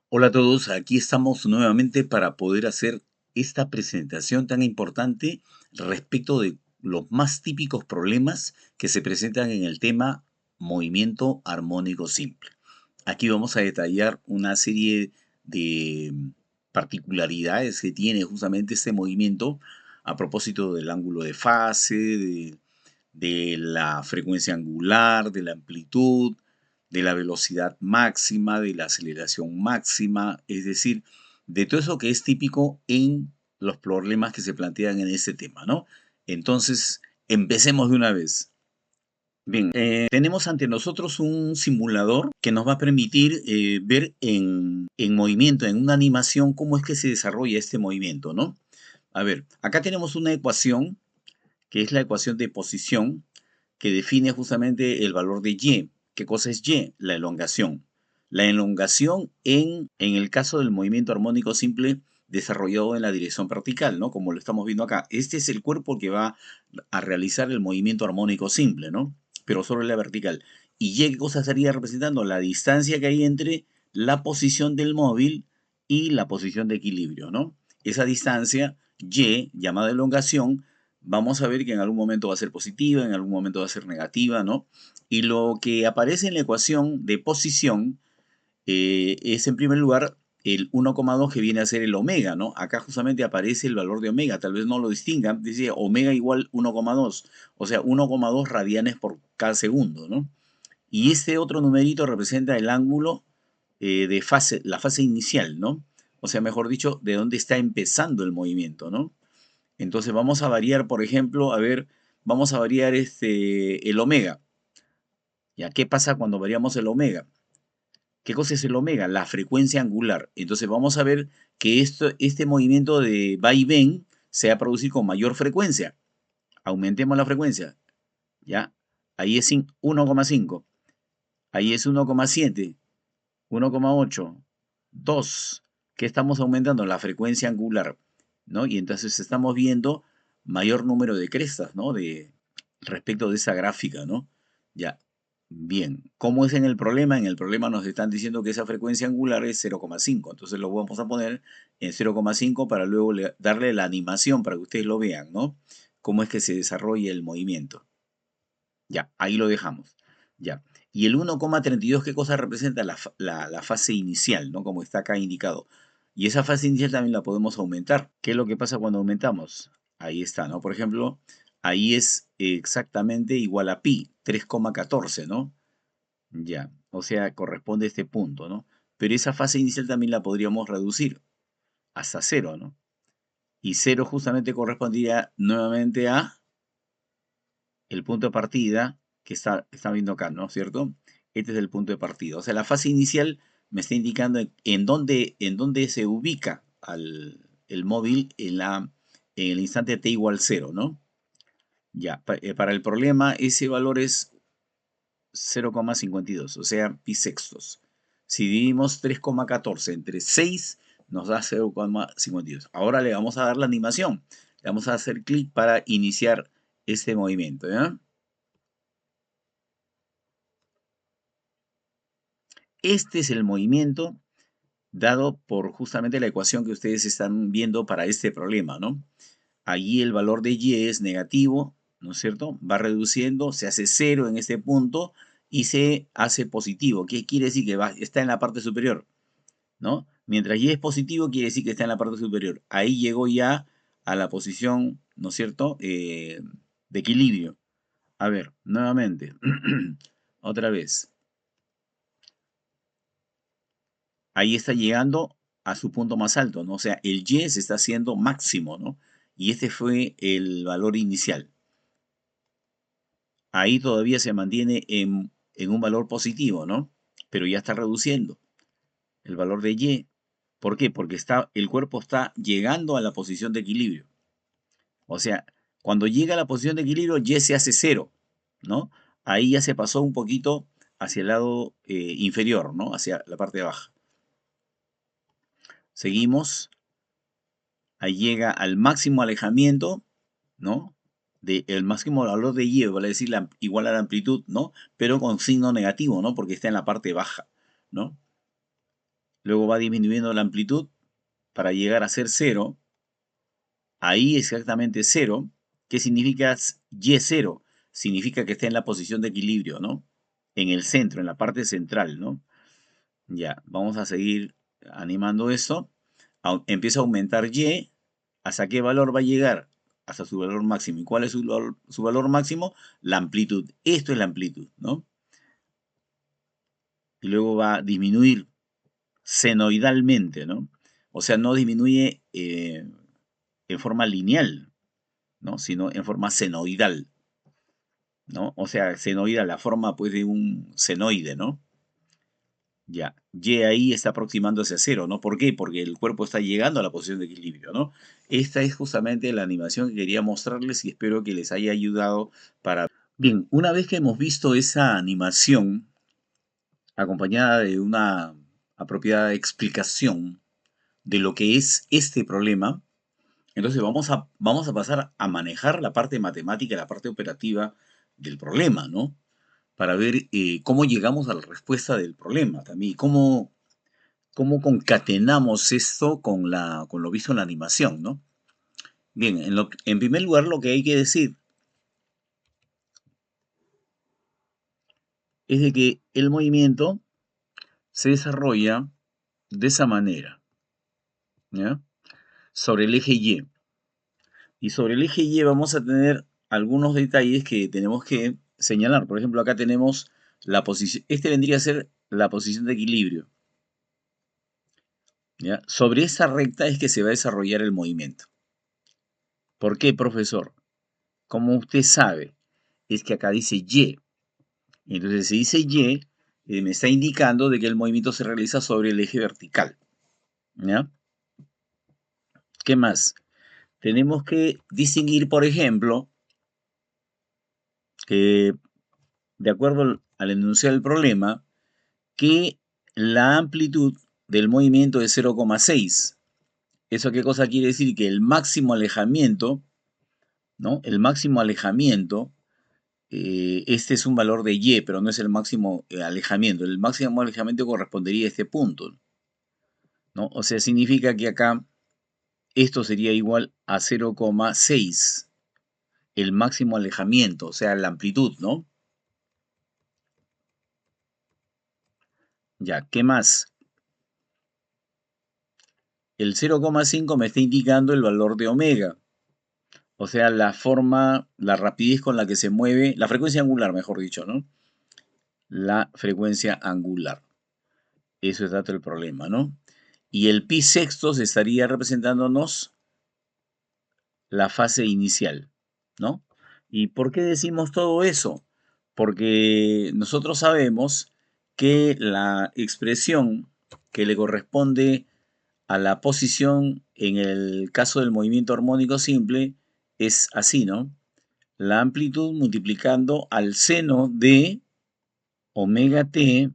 Hola a todos, aquí estamos nuevamente para poder hacer esta presentación tan importante respecto de los más típicos problemas que se presentan en el tema movimiento armónico simple. Aquí vamos a detallar una serie de particularidades que tiene justamente este movimiento a propósito del ángulo de fase, de la frecuencia angular, de la amplitud, de la velocidad máxima, de la aceleración máxima, es decir, de todo eso que es típico en los problemas que se plantean en este tema, ¿no? Entonces, empecemos de una vez. Bien, tenemos ante nosotros un simulador que nos va a permitir ver en movimiento, en una animación, cómo es que se desarrolla este movimiento, ¿no? A ver, acá tenemos una ecuación que es la ecuación de posición, que define justamente el valor de y. ¿Qué cosa es y? La elongación. La elongación en el caso del movimiento armónico simple desarrollado en la dirección vertical, ¿no? Como lo estamos viendo acá. Este es el cuerpo que va a realizar el movimiento armónico simple, ¿no? Pero sobre la vertical. ¿Y y qué cosa estaría representando? La distancia que hay entre la posición del móvil y la posición de equilibrio, ¿no? Esa distancia, y, llamada elongación, vamos a ver que en algún momento va a ser positiva, en algún momento va a ser negativa, ¿no? Y lo que aparece en la ecuación de posición es en primer lugar el 1,2 que viene a ser el omega, ¿no? Acá justamente aparece el valor de omega, tal vez no lo distingan, dice omega igual 1,2, o sea, 1,2 radianes por cada segundo, ¿no? Y este otro numerito representa el ángulo de fase, la fase inicial, ¿no? O sea, mejor dicho, de dónde está empezando el movimiento, ¿no? Entonces vamos a variar, por ejemplo, a ver, vamos a variar el omega. ¿Ya? ¿Qué pasa cuando variamos el omega? ¿Qué cosa es el omega? La frecuencia angular. Entonces vamos a ver que este movimiento de va y ven se va a producir con mayor frecuencia. Aumentemos la frecuencia. ¿Ya? Ahí es 1,5. Ahí es 1,7. 1,8. 2. ¿Qué estamos aumentando? La frecuencia angular, ¿no? Y entonces estamos viendo mayor número de crestas, ¿no? Respecto de esa gráfica, ¿no? Ya. Bien. ¿Cómo es en el problema? En el problema nos están diciendo que esa frecuencia angular es 0,5. Entonces lo vamos a poner en 0,5 para luego darle la animación para que ustedes lo vean, ¿no? Cómo es que se desarrolla el movimiento. Ya, ahí lo dejamos. Ya. Y el 1,32, ¿qué cosa representa? La fase inicial, ¿no? Como está acá indicado. Y esa fase inicial también la podemos aumentar. ¿Qué es lo que pasa cuando aumentamos? Ahí está, ¿no? Por ejemplo, ahí es exactamente igual a pi, 3,14, ¿no? Ya, o sea, corresponde a este punto, ¿no? Pero esa fase inicial también la podríamos reducir hasta cero, ¿no? Y cero justamente correspondería nuevamente a el punto de partida que está viendo acá, ¿no es cierto? Este es el punto de partida. O sea, la fase inicial me está indicando en dónde se ubica el móvil en el instante t igual 0, ¿no? Ya, para el problema ese valor es 0,52, o sea, pi sextos. Si dividimos 3,14 entre 6, nos da 0,52. Ahora le vamos a dar la animación. Le vamos a hacer clic para iniciar este movimiento, ¿ya? Este es el movimiento dado por justamente la ecuación que ustedes están viendo para este problema, ¿no? Allí el valor de y es negativo, ¿no es cierto? Va reduciendo, se hace cero en este punto y se hace positivo. ¿Qué quiere decir? Que está en la parte superior, ¿no? Mientras y es positivo, quiere decir que está en la parte superior. Ahí llegó ya a la posición, ¿no es cierto?, de equilibrio. A ver, nuevamente, otra vez. Ahí está llegando a su punto más alto, ¿no? O sea, el y se está haciendo máximo, ¿no? Y este fue el valor inicial. Ahí todavía se mantiene en un valor positivo, ¿no? Pero ya está reduciendo el valor de y. ¿Por qué? Porque el cuerpo está llegando a la posición de equilibrio. O sea, cuando llega a la posición de equilibrio, y se hace cero, ¿no? Ahí ya se pasó un poquito hacia el lado inferior, ¿no? Hacia la parte baja. Seguimos. Ahí llega al máximo alejamiento, ¿no? El máximo valor de y, vale decir igual a la amplitud, ¿no? Pero con signo negativo, ¿no? Porque está en la parte baja, ¿no? luego va disminuyendo la amplitud para llegar a ser cero. Ahí exactamente cero. ¿Qué significa Y0? Significa que está en la posición de equilibrio, ¿no? En el centro, en la parte central, ¿no? Ya, vamos a seguir animando esto. Empieza a aumentar Y. ¿Hasta qué valor va a llegar? Hasta su valor máximo. ¿Y cuál es su valor máximo? La amplitud. Esto es la amplitud, ¿no? Y luego va a disminuir senoidalmente, ¿no? O sea, no disminuye en forma lineal, ¿no? Sino en forma senoidal, ¿no? O sea, senoidal, la forma pues de un senoide, ¿no? Ya, Y ahí está aproximándose a cero, ¿no? ¿Por qué? Porque el cuerpo está llegando a la posición de equilibrio, ¿no? Esta es justamente la animación que quería mostrarles y espero que les haya ayudado para... Bien, una vez que hemos visto esa animación acompañada de una apropiada explicación de lo que es este problema, entonces vamos a pasar a manejar la parte matemática, la parte operativa del problema, ¿no? Para ver cómo llegamos a la respuesta del problema también, cómo concatenamos esto con lo visto en la animación, ¿no? Bien, en primer lugar lo que hay que decir es de que el movimiento se desarrolla de esa manera, ¿ya? Sobre el eje Y. Y sobre el eje Y vamos a tener algunos detalles que tenemos que señalar. Por ejemplo, acá tenemos la posición, este vendría a ser la posición de equilibrio, ¿ya? Sobre esa recta es que se va a desarrollar el movimiento. ¿Por qué, profesor? Como usted sabe, es que acá dice Y. Entonces, si dice Y, me está indicando de que el movimiento se realiza sobre el eje vertical, ¿ya? ¿Qué más? Tenemos que distinguir, por ejemplo, que de acuerdo al enunciado del problema, que la amplitud del movimiento es 0,6. ¿Eso qué cosa quiere decir? Que el máximo alejamiento, ¿no? El máximo alejamiento, este es un valor de Y, pero no es el máximo alejamiento. El máximo alejamiento correspondería a este punto, ¿no? O sea, significa que acá esto sería igual a 0,6, el máximo alejamiento, o sea, la amplitud, ¿no? Ya, ¿qué más? El 0,5 me está indicando el valor de omega, o sea, la forma, la rapidez con la que se mueve, la frecuencia angular, mejor dicho, ¿no? La frecuencia angular. Eso es dato del problema, ¿no? Y el pi sextos estaría representándonos la fase inicial, ¿no? ¿Y por qué decimos todo eso? Porque nosotros sabemos que la expresión que le corresponde a la posición en el caso del movimiento armónico simple es así, ¿no? La amplitud multiplicando al seno de omega t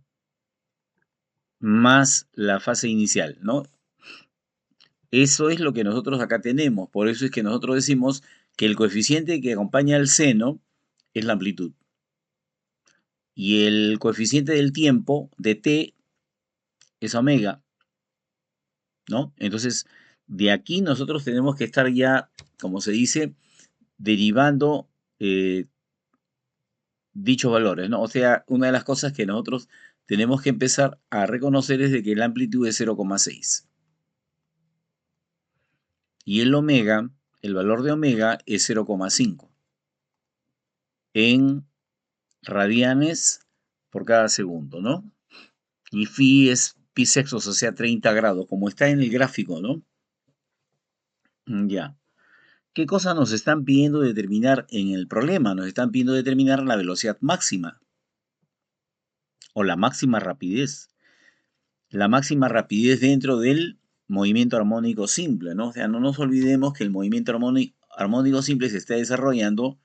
más la fase inicial, ¿no? Eso es lo que nosotros acá tenemos. Por eso es que nosotros decimos que el coeficiente que acompaña al seno es la amplitud. Y el coeficiente del tiempo de t es omega, ¿no? Entonces, de aquí nosotros tenemos que estar ya, como se dice, derivando dichos valores, ¿no? O sea, una de las cosas que nosotros tenemos que empezar a reconocer es de que la amplitud es 0,6. Y el omega, el valor de omega es 0,5 en radianes por cada segundo, ¿no? Y phi es pi sextos, o sea, 30 grados, como está en el gráfico, ¿no? Ya. ¿Qué cosa nos están pidiendo determinar en el problema? Nos están pidiendo determinar la velocidad máxima o la máxima rapidez. La máxima rapidez dentro del movimiento armónico simple, ¿no? O sea, no nos olvidemos que el movimiento armónico simple se está desarrollando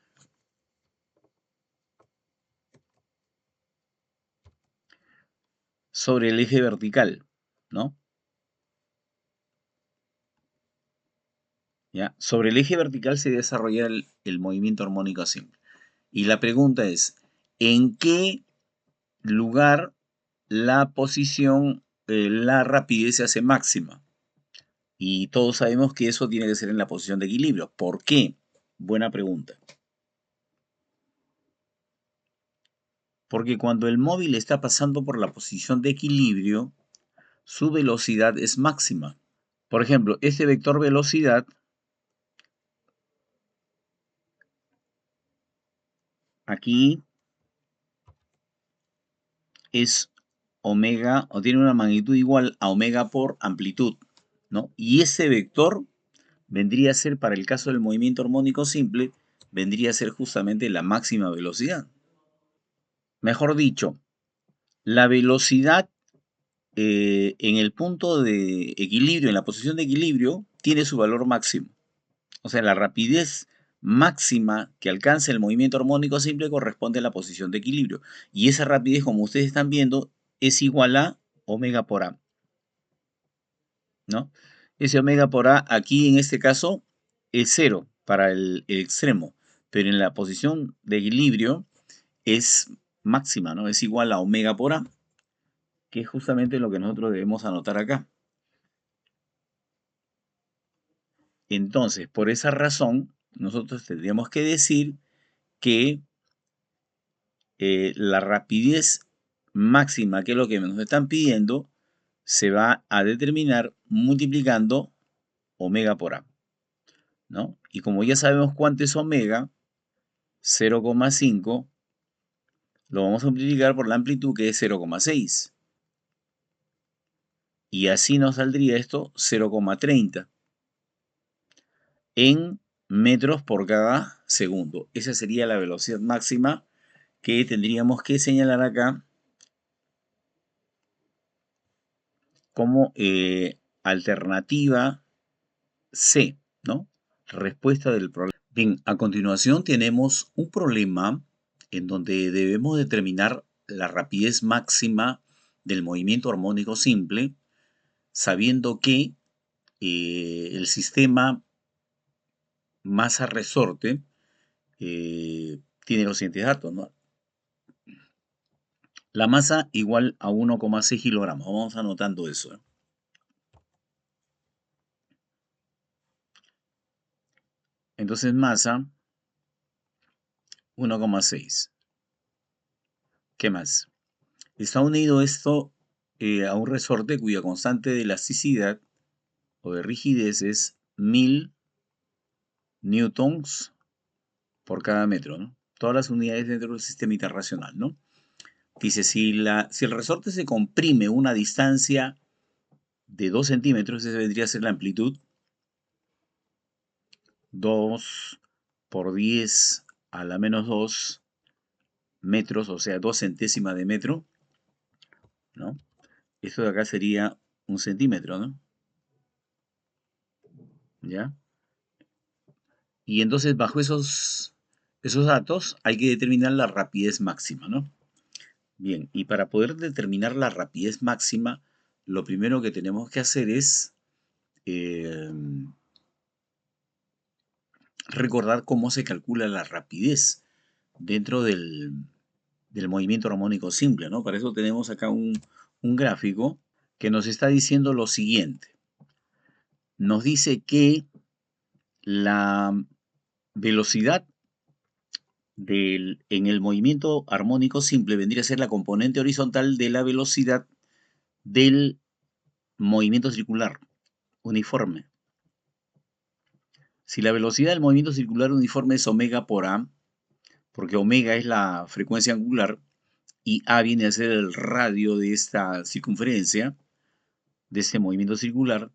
sobre el eje vertical, ¿no? ¿Ya? Sobre el eje vertical se desarrolla el movimiento armónico simple. Y la pregunta es, ¿en qué lugar la posición la rapidez se hace máxima. Y todos sabemos que eso tiene que ser en la posición de equilibrio. ¿Por qué? Buena pregunta. Porque cuando el móvil está pasando por la posición de equilibrio, su velocidad es máxima. Por ejemplo, este vector velocidad aquí es omega, o tiene una magnitud igual a omega por amplitud, ¿no? Y ese vector vendría a ser, para el caso del movimiento armónico simple, vendría a ser justamente la máxima velocidad. Mejor dicho, la velocidad en el punto de equilibrio, en la posición de equilibrio, tiene su valor máximo. O sea, la rapidez máxima que alcanza el movimiento armónico simple corresponde a la posición de equilibrio. Y esa rapidez, como ustedes están viendo, es igual a omega por A, ¿no? Ese omega por A aquí en este caso es cero para el extremo, pero en la posición de equilibrio es máxima, ¿no? Es igual a omega por A, que es justamente lo que nosotros debemos anotar acá. Entonces, por esa razón, nosotros tendríamos que decir que la rapidez máxima, que es lo que nos están pidiendo, se va a determinar multiplicando omega por A, ¿no? Y como ya sabemos cuánto es omega, 0,5, lo vamos a multiplicar por la amplitud, que es 0,6. Y así nos saldría esto 0,30 en metros por cada segundo. Esa sería la velocidad máxima que tendríamos que señalar acá como alternativa C, ¿no? Respuesta del problema. Bien, a continuación tenemos un problema en donde debemos determinar la rapidez máxima del movimiento armónico simple, sabiendo que el sistema masa-resorte tiene los siguientes datos, ¿no? La masa igual a 1,6 kilogramos. Vamos anotando eso, ¿eh? Entonces masa 1,6. ¿Qué más? Está unido esto a un resorte cuya constante de elasticidad o de rigidez es 1000 newtons por cada metro, ¿no? Todas las unidades dentro del sistema internacional, ¿no? Dice, si el resorte se comprime una distancia de 2 centímetros, esa vendría a ser la amplitud, 2 por 10 a la menos 2 metros, o sea, 2 centésimas de metro, ¿no? Esto de acá sería un centímetro, ¿no? ¿Ya? Y entonces, bajo esos datos, hay que determinar la rapidez máxima, ¿no? Bien, y para poder determinar la rapidez máxima, lo primero que tenemos que hacer es eh, recordar cómo se calcula la rapidez dentro del movimiento armónico simple, ¿no? Para eso tenemos acá un gráfico que nos está diciendo lo siguiente. Nos dice que la velocidad en el movimiento armónico simple vendría a ser la componente horizontal de la velocidad del movimiento circular uniforme. Si la velocidad del movimiento circular uniforme es omega por A, porque omega es la frecuencia angular y A viene a ser el radio de esta circunferencia, de este movimiento circular,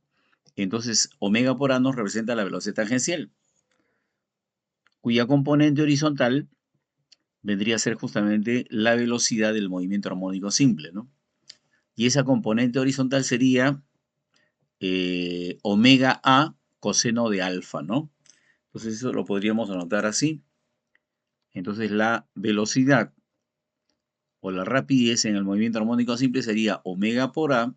entonces omega por A nos representa la velocidad tangencial, cuya componente horizontal vendría a ser justamente la velocidad del movimiento armónico simple, ¿no? Y esa componente horizontal sería omega A coseno de alfa, ¿no? Entonces eso lo podríamos anotar así. Entonces la velocidad o la rapidez en el movimiento armónico simple sería omega por A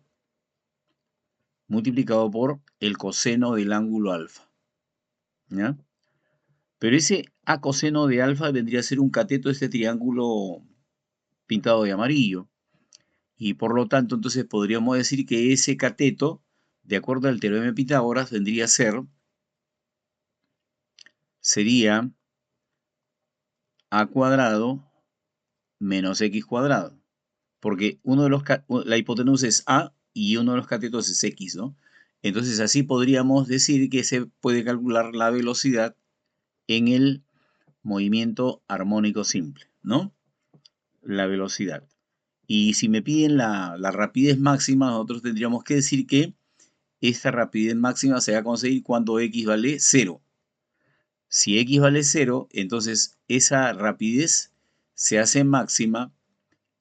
multiplicado por el coseno del ángulo alfa, ¿ya? Pero ese A coseno de alfa vendría a ser un cateto de este triángulo pintado de amarillo. Y por lo tanto, entonces podríamos decir que ese cateto, de acuerdo al teorema de Pitágoras, sería a cuadrado menos x cuadrado. Porque la hipotenusa es a y uno de los catetos es x, ¿no? Entonces así podríamos decir que se puede calcular la velocidad en el movimiento armónico simple, ¿no? La velocidad. Y si me piden la rapidez máxima, nosotros tendríamos que decir que esta rapidez máxima se va a conseguir cuando x vale 0. Si x vale 0, entonces esa rapidez se hace máxima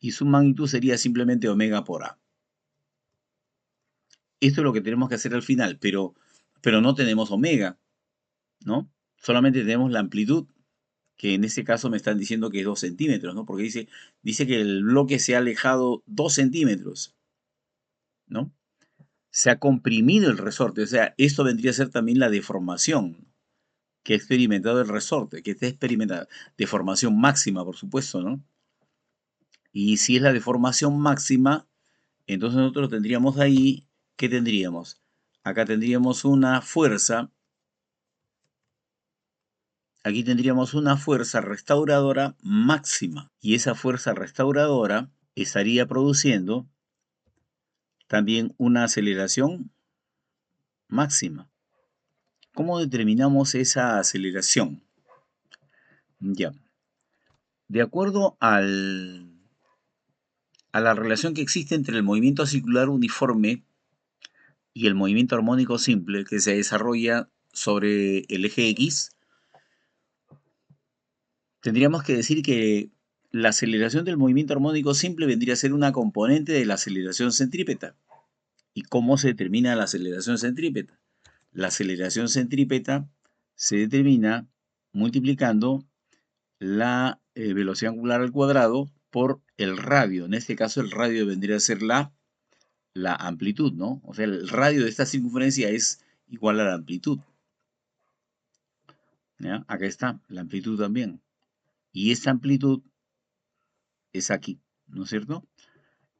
y su magnitud sería simplemente omega por a. Esto es lo que tenemos que hacer al final, pero no tenemos omega, ¿no? Solamente tenemos la amplitud, que en este caso me están diciendo que es 2 centímetros, ¿no? Porque dice que el bloque se ha alejado 2 centímetros, ¿no? Se ha comprimido el resorte, o sea, esto vendría a ser también la deformación que ha experimentado el resorte, que está experimentando deformación máxima, por supuesto, ¿no? Y si es la deformación máxima, entonces nosotros tendríamos ahí, ¿qué tendríamos? Acá tendríamos una fuerza, aquí tendríamos una fuerza restauradora máxima. Y esa fuerza restauradora estaría produciendo también una aceleración máxima. ¿Cómo determinamos esa aceleración? Ya. De acuerdo a la relación que existe entre el movimiento circular uniforme y el movimiento armónico simple que se desarrolla sobre el eje X, tendríamos que decir que la aceleración del movimiento armónico simple vendría a ser una componente de la aceleración centrípeta. ¿Y cómo se determina la aceleración centrípeta? La aceleración centrípeta se determina multiplicando la velocidad angular al cuadrado por el radio. En este caso el radio vendría a ser la amplitud, ¿no? O sea, el radio de esta circunferencia es igual a la amplitud. ¿Ya? Acá está la amplitud también. Y esta amplitud es aquí, ¿no es cierto?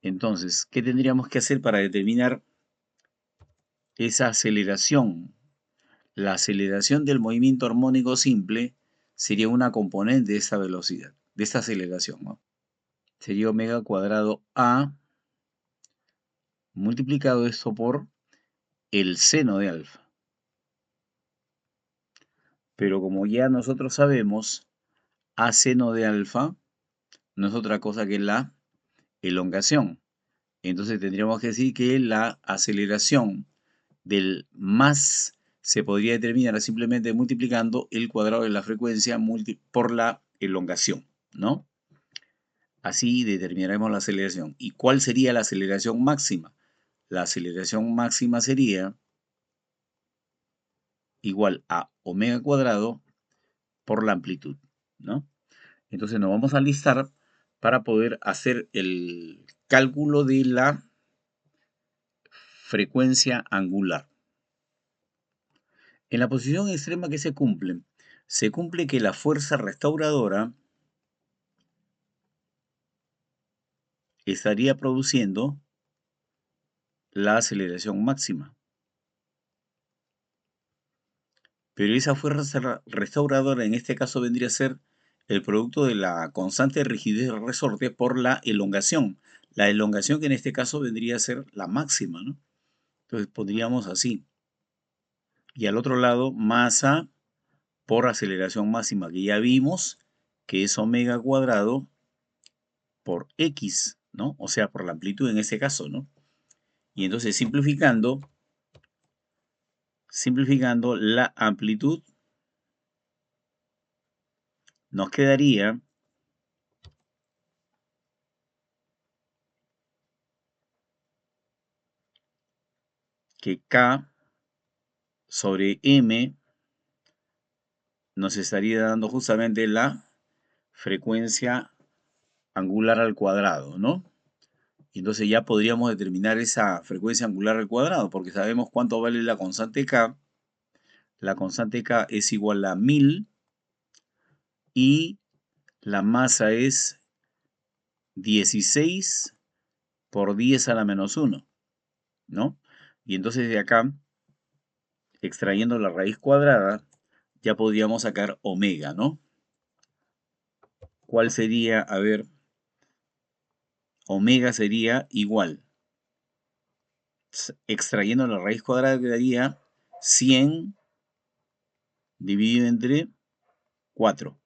Entonces, ¿qué tendríamos que hacer para determinar esa aceleración? La aceleración del movimiento armónico simple sería una componente de esta velocidad, de esta aceleración, ¿no? Sería omega cuadrado a multiplicado esto por el seno de alfa. Pero como ya nosotros sabemos, a seno de alfa no es otra cosa que la elongación. Entonces tendríamos que decir que la aceleración del más se podría determinar simplemente multiplicando el cuadrado de la frecuencia por la elongación, ¿no? Así determinaremos la aceleración. ¿Y cuál sería la aceleración máxima? La aceleración máxima sería igual a omega cuadrado por la amplitud, ¿no? Entonces nos vamos a alistar para poder hacer el cálculo de la frecuencia angular. En la posición extrema que se cumple que la fuerza restauradora estaría produciendo la aceleración máxima. Pero esa fuerza restauradora en este caso vendría a ser el producto de la constante de rigidez del resorte por la elongación. La elongación que en este caso vendría a ser la máxima, ¿no? Entonces pondríamos así. Y al otro lado, masa por aceleración máxima, que ya vimos que es omega cuadrado por x, ¿no? O sea, por la amplitud en este caso, ¿no? Y entonces simplificando la amplitud, nos quedaría que K sobre M nos estaría dando justamente la frecuencia angular al cuadrado, ¿no? Y entonces ya podríamos determinar esa frecuencia angular al cuadrado, porque sabemos cuánto vale la constante K. La constante K es igual a 1000 y la masa es 16 por 10 a la menos 1, ¿no? Y entonces de acá, extrayendo la raíz cuadrada, ya podríamos sacar omega, ¿no? ¿Cuál sería? A ver, omega sería igual. Extrayendo la raíz cuadrada quedaría 100 dividido entre 4.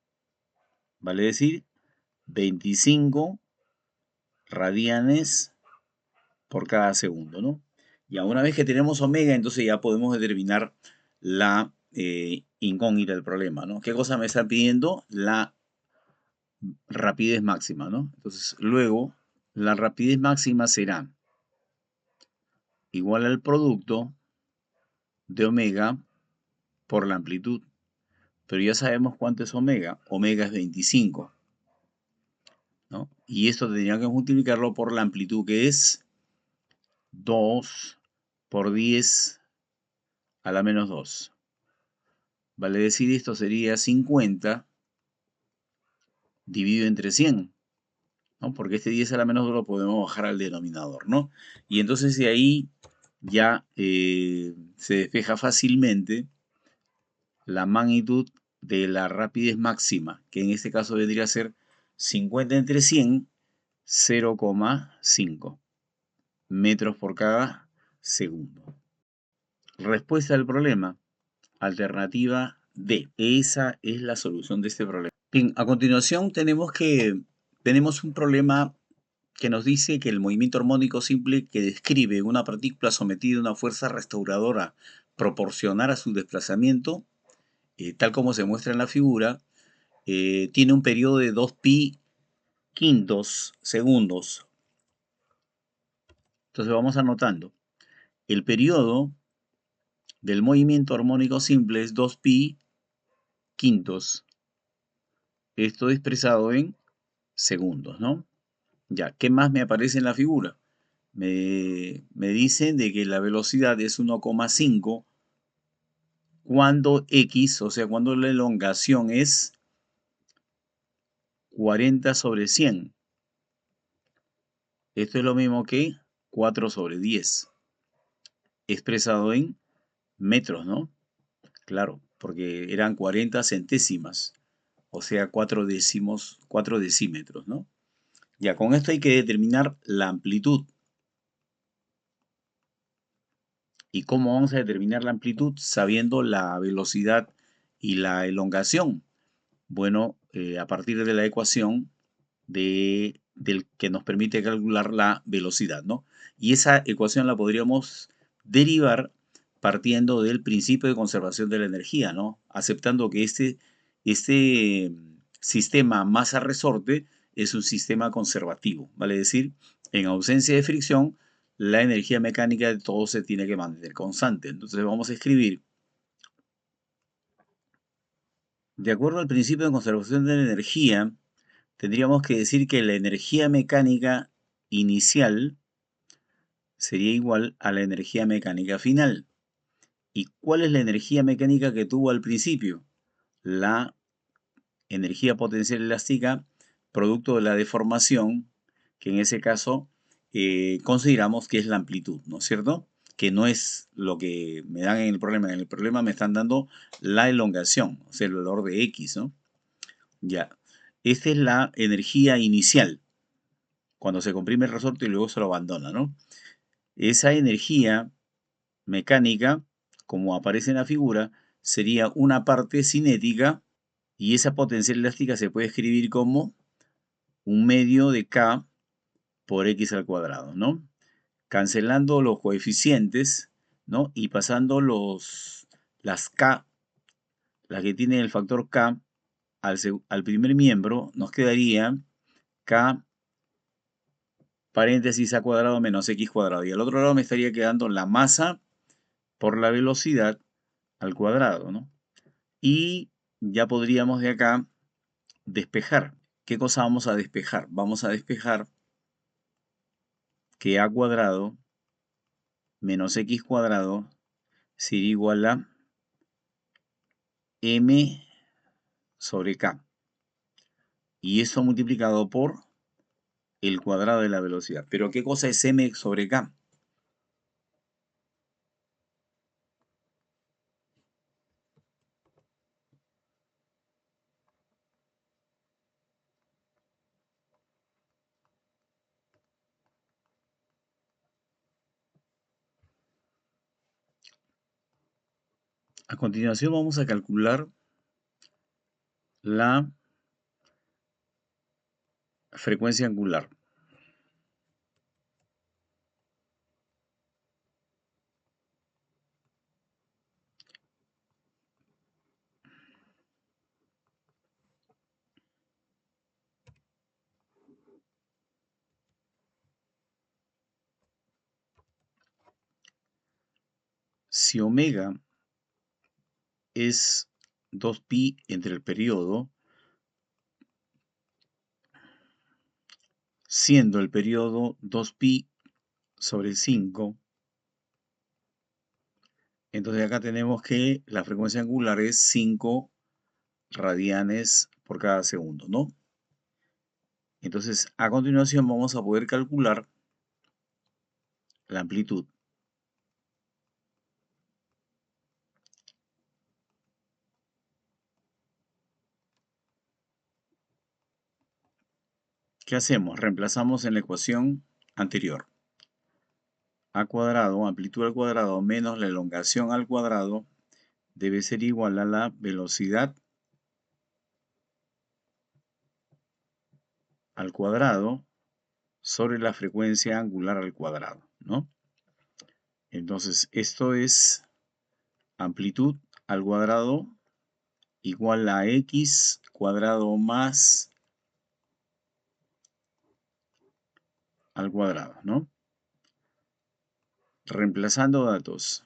Vale decir 25 radianes por cada segundo, ¿no? Y una vez que tenemos omega, entonces ya podemos determinar la incógnita del problema, ¿no? ¿Qué cosa me está pidiendo? La rapidez máxima, ¿no? Entonces, luego, la rapidez máxima será igual al producto de omega por la amplitud. Pero ya sabemos cuánto es omega. Omega es 25, ¿no? Y esto tendría que multiplicarlo por la amplitud, que es 2 por 10 a la menos 2. Vale decir, esto sería 50 dividido entre 100, ¿no? Porque este 10 a la menos 2 lo podemos bajar al denominador, ¿no? Y entonces de ahí ya se despeja fácilmente la magnitud de la rapidez máxima, que en este caso vendría a ser 50 entre 100, 0,5 metros por cada segundo. Respuesta al problema, alternativa D. Esa es la solución de este problema. Bien, a continuación tenemos un problema que nos dice que el movimiento armónico simple que describe una partícula sometida a una fuerza restauradora proporcional a su desplazamiento, tal como se muestra en la figura, tiene un periodo de 2pi quintos segundos. Entonces vamos anotando. El periodo del movimiento armónico simple es 2pi quintos. Esto expresado en segundos, ¿no? Ya, ¿qué más me aparece en la figura? Me dicen de que la velocidad es 1,5 cuando x, o sea, cuando la elongación es 40 sobre 100. Esto es lo mismo que 4 sobre 10, expresado en metros, ¿no? Claro, porque eran 40 centésimas, o sea, 4 décimos, 4 decímetros, ¿no? Ya, con esto hay que determinar la amplitud. ¿Y cómo vamos a determinar la amplitud? Sabiendo la velocidad y la elongación. Bueno, a partir de la ecuación del que nos permite calcular la velocidad, ¿no? Y esa ecuación la podríamos derivar partiendo del principio de conservación de la energía, ¿no? Aceptando que este sistema masa-resorte es un sistema conservativo, vale decir, en ausencia de fricción, la energía mecánica de todo se tiene que mantener constante. Entonces vamos a escribir, de acuerdo al principio de conservación de la energía, tendríamos que decir que la energía mecánica inicial sería igual a la energía mecánica final. ¿Y cuál es la energía mecánica que tuvo al principio? La energía potencial elástica producto de la deformación, que en ese caso consideramos que es la amplitud, ¿no es cierto? Que no es lo que me dan en el problema. En el problema me están dando la elongación, o sea, el valor de x, ¿no? Ya. Esta es la energía inicial, cuando se comprime el resorte y luego se lo abandona, ¿no? Esa energía mecánica, como aparece en la figura, sería una parte cinética y esa potencial elástica se puede escribir como un medio de K por X al cuadrado, ¿no? Cancelando los coeficientes, ¿no? Y pasando las K, las que tienen el factor K, al primer miembro, nos quedaría K paréntesis a cuadrado menos x cuadrado. Y al otro lado me estaría quedando la masa por la velocidad al cuadrado, ¿no? Y ya podríamos de acá despejar. ¿Qué cosa vamos a despejar? Vamos a despejar que a cuadrado menos x cuadrado sería igual a m sobre k. Y eso multiplicado por el cuadrado de la velocidad. Pero ¿qué cosa es m sobre k? A continuación vamos a calcular la frecuencia angular. Si omega es 2pi entre el periodo, siendo el periodo 2pi sobre 5, entonces acá tenemos que la frecuencia angular es 5 radianes por cada segundo, ¿no? Entonces, a continuación vamos a poder calcular la amplitud. ¿Qué hacemos? Reemplazamos en la ecuación anterior. A cuadrado, amplitud al cuadrado menos la elongación al cuadrado debe ser igual a la velocidad al cuadrado sobre la frecuencia angular al cuadrado, ¿no? Entonces, esto es amplitud al cuadrado igual a x cuadrado más al cuadrado, ¿no? Reemplazando datos.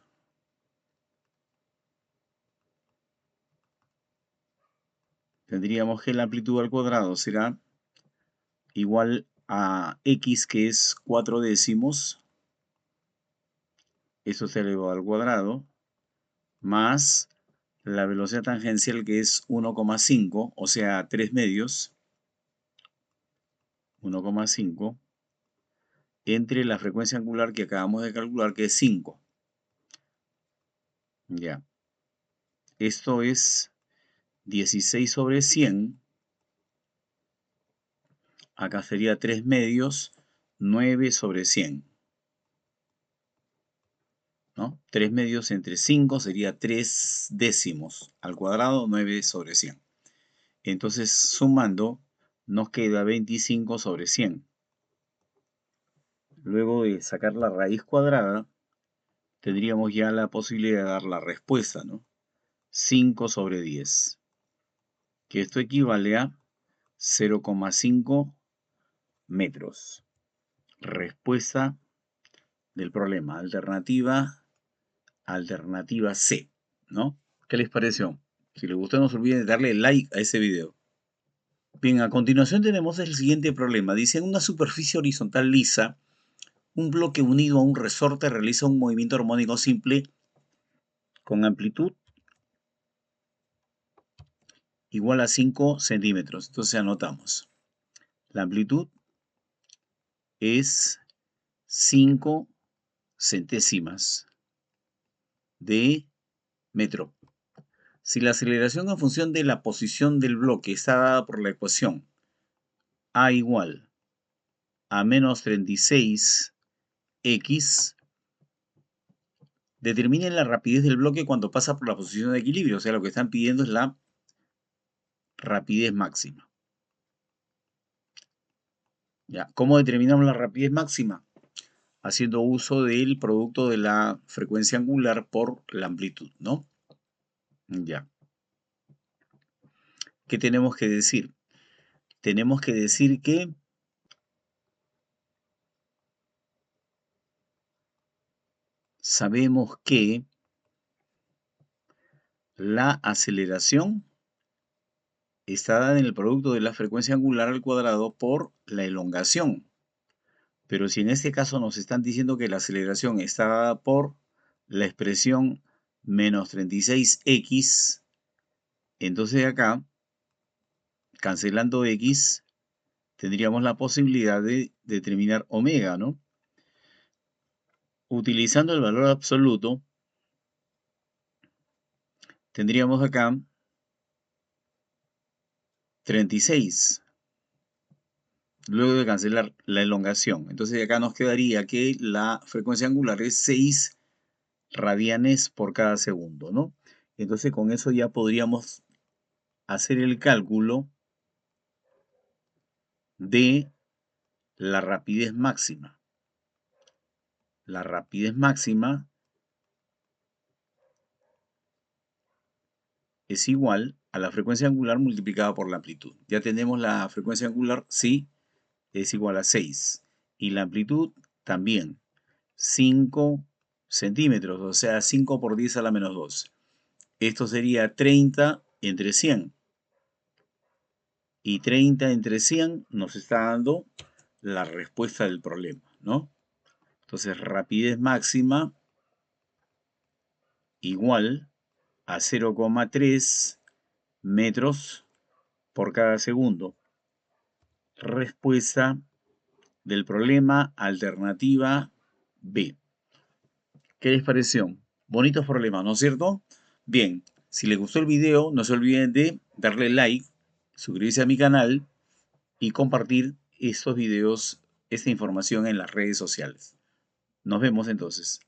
Tendríamos que la amplitud al cuadrado será igual a x, que es 4 décimos, eso se elevado al cuadrado, más la velocidad tangencial, que es 1,5, o sea, 3 medios, 1,5, entre la frecuencia angular que acabamos de calcular, que es 5. Ya. Esto es 16 sobre 100. Acá sería 3 medios, 9 sobre 100. ¿No? 3 medios entre 5 sería 3 décimos al cuadrado, 9 sobre 100. Entonces, sumando, nos queda 25 sobre 100. Luego de sacar la raíz cuadrada, tendríamos ya la posibilidad de dar la respuesta, ¿no? 5 sobre 10. Que esto equivale a 0,5 metros. Respuesta del problema. Alternativa C, ¿no? ¿Qué les pareció? Si les gustó, no se olviden de darle like a ese video. Bien, a continuación tenemos el siguiente problema. Dice, en una superficie horizontal lisa, un bloque unido a un resorte realiza un movimiento armónico simple con amplitud igual a 5 centímetros. Entonces anotamos. La amplitud es 5 centésimas de metro. Si la aceleración en función de la posición del bloque está dada por la ecuación A igual a menos 36x, determinen la rapidez del bloque cuando pasa por la posición de equilibrio. O sea, lo que están pidiendo es la rapidez máxima. ¿Ya? ¿Cómo determinamos la rapidez máxima? Haciendo uso del producto de la frecuencia angular por la amplitud, ¿no? Ya. ¿Qué tenemos que decir? Tenemos que decir que sabemos que la aceleración está dada en el producto de la frecuencia angular al cuadrado por la elongación. Pero si en este caso nos están diciendo que la aceleración está dada por la expresión menos 36x, entonces acá, cancelando x, tendríamos la posibilidad de determinar omega, ¿no? Utilizando el valor absoluto, tendríamos acá 36, luego de cancelar la elongación. Entonces acá nos quedaría que la frecuencia angular es 6 radianes por cada segundo, ¿no? Entonces con eso ya podríamos hacer el cálculo de la rapidez máxima. La rapidez máxima es igual a la frecuencia angular multiplicada por la amplitud. Ya tenemos la frecuencia angular, sí, es igual a 6. Y la amplitud también, 5 centímetros, o sea, 5 por 10 a la menos 2. Esto sería 30 entre 100. Y 30 entre 100 nos está dando la respuesta del problema, ¿no? Entonces, rapidez máxima igual a 0,3 metros por cada segundo. Respuesta del problema, alternativa B. ¿Qué les pareció? Bonitos problemas, ¿no es cierto? Bien, si les gustó el video, no se olviden de darle like, suscribirse a mi canal y compartir estos videos, esta información en las redes sociales. Nos vemos entonces.